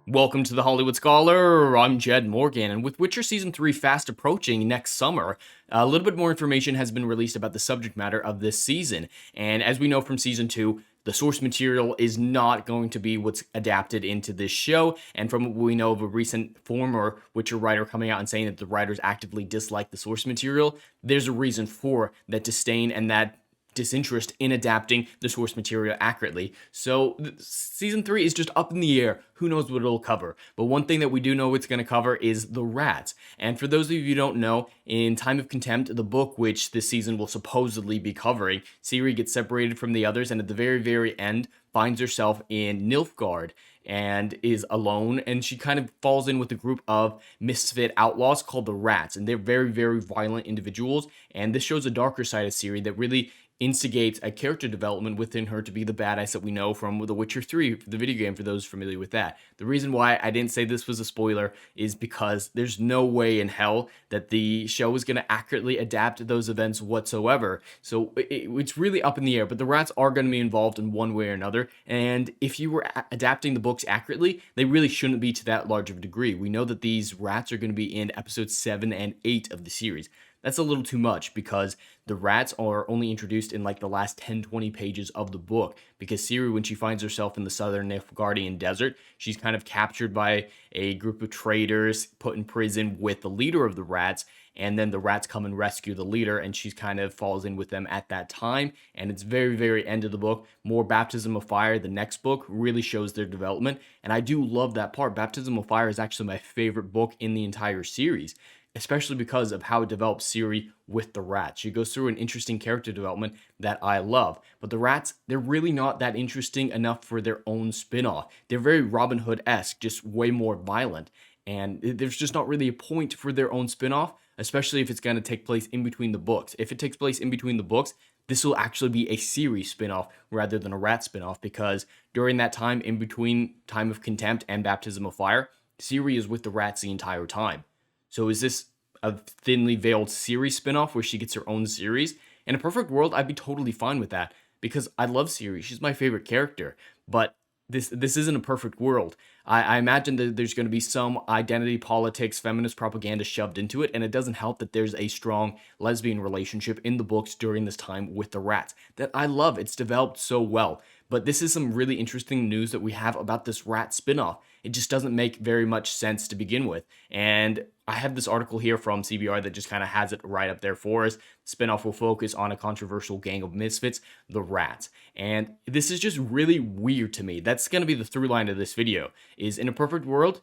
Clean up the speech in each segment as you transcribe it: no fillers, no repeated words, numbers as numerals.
Welcome to the Hollywood Scholar. I'm Jed Morgan, and with Witcher Season 3 fast approaching next summer, a little bit more information has been released about the subject matter of this season. And as we know from Season 2, the source material is not going to be what's adapted into this show, and from what we know of a recent former Witcher writer coming out and saying that the writers actively dislike the source material, there's a reason for that disdain and that disinterest in adapting the source material accurately. So season 3 is just up in the air. Who knows what it'll cover? But one thing that we do know it's going to cover is the rats. And for those of you who don't know, in Time of Contempt, the book which this season will supposedly be covering, Ciri gets separated from the others and at the very, very end finds herself in Nilfgaard and is alone, and she kind of falls in with a group of misfit outlaws called the Rats, and they're very, very violent individuals, and this shows a darker side of Ciri that really instigates a character development within her to be the badass that we know from The Witcher 3, the video game, for those familiar with that. The reason why I didn't say this was a spoiler is because there's no way in hell that the show is going to accurately adapt those events whatsoever. So it's really up in the air, but the rats are going to be involved in one way or another, and if you were adapting the books accurately, they really shouldn't be to that large of a degree. We know that these rats are going to be in episodes 7 and 8 of the series. That's a little too much because the rats are only introduced in like the last 10-20 pages of the book, because Ciri, when she finds herself in the southern Nilfgaardian desert, she's kind of captured by a group of traders, put in prison with the leader of the rats, and then the rats come and rescue the leader, and she kind of falls in with them at that time, and it's very, very end of the book. More Baptism of Fire, the next book, really shows their development, and I do love that part. Baptism of Fire is actually my favorite book in the entire series, especially because of how it develops Ciri with the rats. She goes through an interesting character development that I love. But the rats, they're really not that interesting enough for their own spin-off. They're very Robin Hood-esque, just way more violent. And there's just not really a point for their own spin-off, especially if it's going to take place in between the books. If it takes place in between the books, this will actually be a Ciri spin-off rather than a rat spin-off, because during that time in between Time of Contempt and Baptism of Fire, Ciri is with the rats the entire time. So is this a thinly veiled series spinoff where she gets her own series? In a perfect world, I'd be totally fine with that because I love Ciri. She's my favorite character. But this isn't a perfect world. I imagine that there's going to be some identity politics, feminist propaganda shoved into it, and it doesn't help that there's a strong lesbian relationship in the books during this time with the rats that I love. It's developed so well. But this is some really interesting news that we have about this rat spinoff. It just doesn't make very much sense to begin with. And I have this article here from CBR that just kind of has it right up there for us. The spinoff will focus on a controversial gang of misfits, the Rats. And this is just really weird to me. That's going to be the through line of this video, is in a perfect world,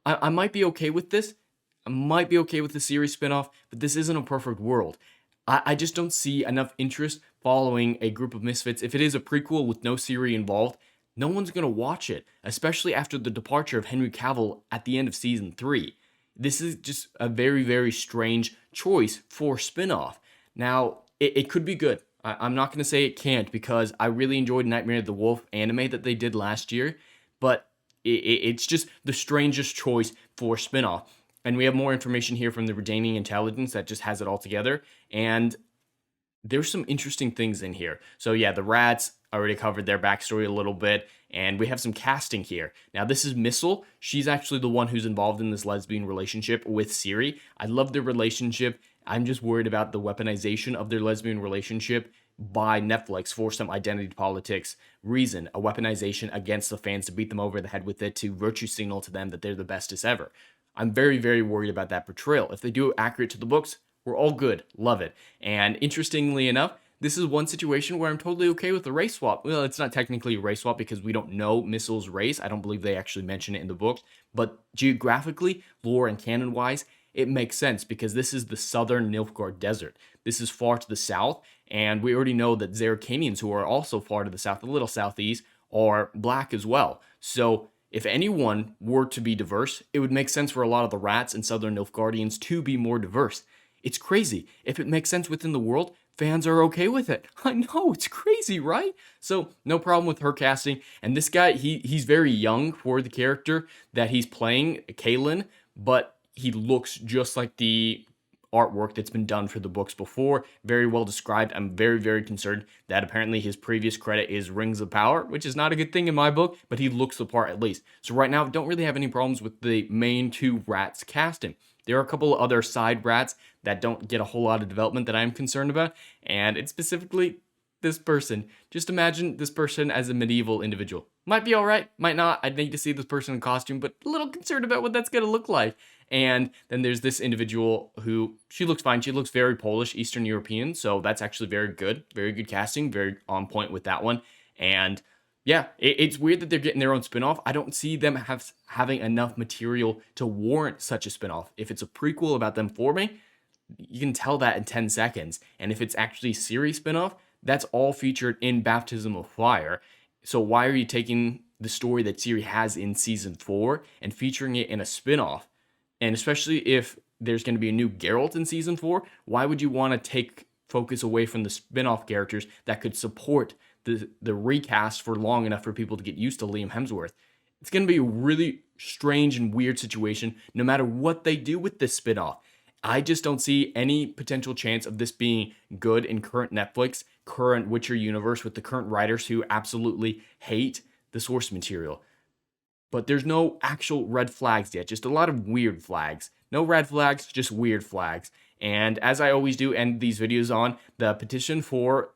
I might be okay with this. I might be okay with the series spinoff, but this isn't a perfect world. I just don't see enough interest following a group of misfits. If it is a prequel with no Ciri involved, no one's going to watch it, especially after the departure of Henry Cavill at the end of season 3. This is just a very, very strange choice for spin-off. Now, it could be good. I'm not going to say it can't, because I really enjoyed Nightmare of the Wolf anime that they did last year, but it's just the strangest choice for spin-off. And we have more information here from the Redanian intelligence that just has it all together, and there's some interesting things in here. So yeah, the rats, already covered their backstory a little bit, and we have some casting here. Now this is Missile. She's actually the one who's involved in this lesbian relationship with Ciri. I love their relationship. I'm just worried about the weaponization of their lesbian relationship by Netflix for some identity politics reason, a weaponization against the fans to beat them over the head with it, to virtue signal to them that they're the bestest ever. I'm very, very worried about that portrayal. If they do it accurate to the books, we're all good. Love it. And interestingly enough, this is one situation where I'm totally okay with the race swap. Well, it's not technically a race swap because we don't know Missile's race. I don't believe they actually mention it in the books. But geographically, lore and canon-wise, it makes sense because this is the southern Nilfgaard Desert. This is far to the south, and we already know that Zerrikanians, who are also far to the south, a little southeast, are black as well. So if anyone were to be diverse, it would make sense for a lot of the rats and southern Nilfgaardians to be more diverse. It's crazy. If it makes sense within the world, fans are okay with it. I know, it's crazy, right? So, no problem with her casting. And this guy, he's very young for the character that he's playing, Kalen, but he looks just like the artwork that's been done for the books before. Very well described. I'm very, very concerned that apparently his previous credit is Rings of Power, which is not a good thing in my book, but he looks the part at least. So right now, don't really have any problems with the main two rats casting. There are a couple of other side rats that don't get a whole lot of development that I'm concerned about, and it's specifically this person. Just imagine this person as a medieval individual. Might be all right, might not. I'd need to see this person in costume, but a little concerned about what that's going to look like. And then there's this individual who, she looks fine. She looks very Polish, Eastern European, so that's actually very good casting, very on point with that one. And yeah, it's weird that they're getting their own spinoff. I don't see them having enough material to warrant such a spinoff. If it's a prequel about them forming, you can tell that in 10 seconds. And if it's actually Ciri spinoff, that's all featured in Baptism of Fire. So why are you taking the story that Ciri has in season 4 and featuring it in a spinoff? And especially if there's going to be a new Geralt in season 4, why would you want to take focus away from the spin-off characters that could support the recast for long enough for people to get used to Liam Hemsworth? It's going to be a really strange and weird situation no matter what they do with this spin-off. I just don't see any potential chance of this being good in current Netflix, current Witcher universe with the current writers who absolutely hate the source material. But there's no actual red flags yet, just a lot of weird flags. No red flags, just weird flags. And as I always do end these videos on, the petition for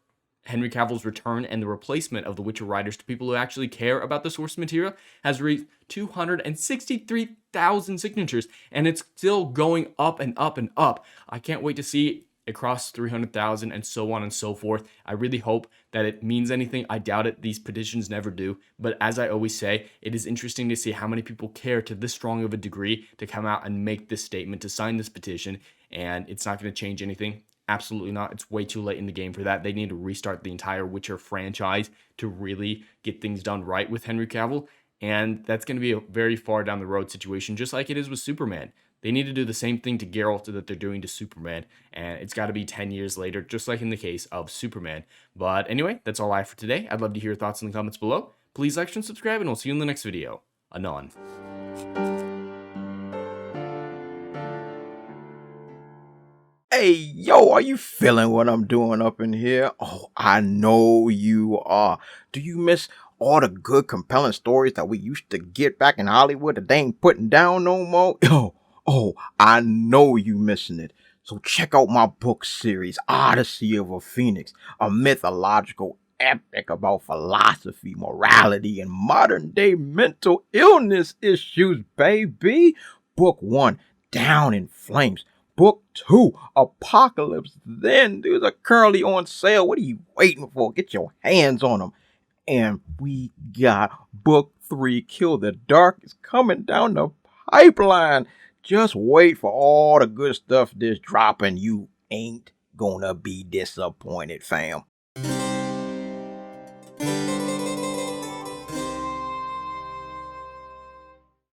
Henry Cavill's return and the replacement of the Witcher writers to people who actually care about the source material has reached 263,000 signatures, and it's still going up and up and up. I can't wait to see it cross 300,000 and so on and so forth. I really hope that it means anything. I doubt it. These petitions never do. But as I always say, it is interesting to see how many people care to this strong of a degree to come out and make this statement, to sign this petition, and it's not going to change anything. Absolutely not. It's way too late in the game for that. They need to restart the entire Witcher franchise to really get things done right with Henry Cavill. And that's going to be a very far down the road situation, just like it is with Superman. They need to do the same thing to Geralt that they're doing to Superman. And it's got to be 10 years later, just like in the case of Superman. But anyway, that's all I have for today. I'd love to hear your thoughts in the comments below. Please like and subscribe, and we'll see you in the next video. Anon. Hey, yo, are you feeling what I'm doing up in here? Oh, I know you are. Do you miss all the good, compelling stories that we used to get back in Hollywood that they ain't putting down no more? Oh, I know you missing it. So check out my book series, Odyssey of a Phoenix, a mythological epic about philosophy, morality, and modern-day mental illness issues, baby. Book 1, Down in Flames. Book 2, Apocalypse Then. These are currently on sale. What are you waiting for? Get your hands on them. And we got Book 3, Kill the Dark, is coming down the pipeline. Just wait for all the good stuff that's dropping. You ain't gonna be disappointed, fam.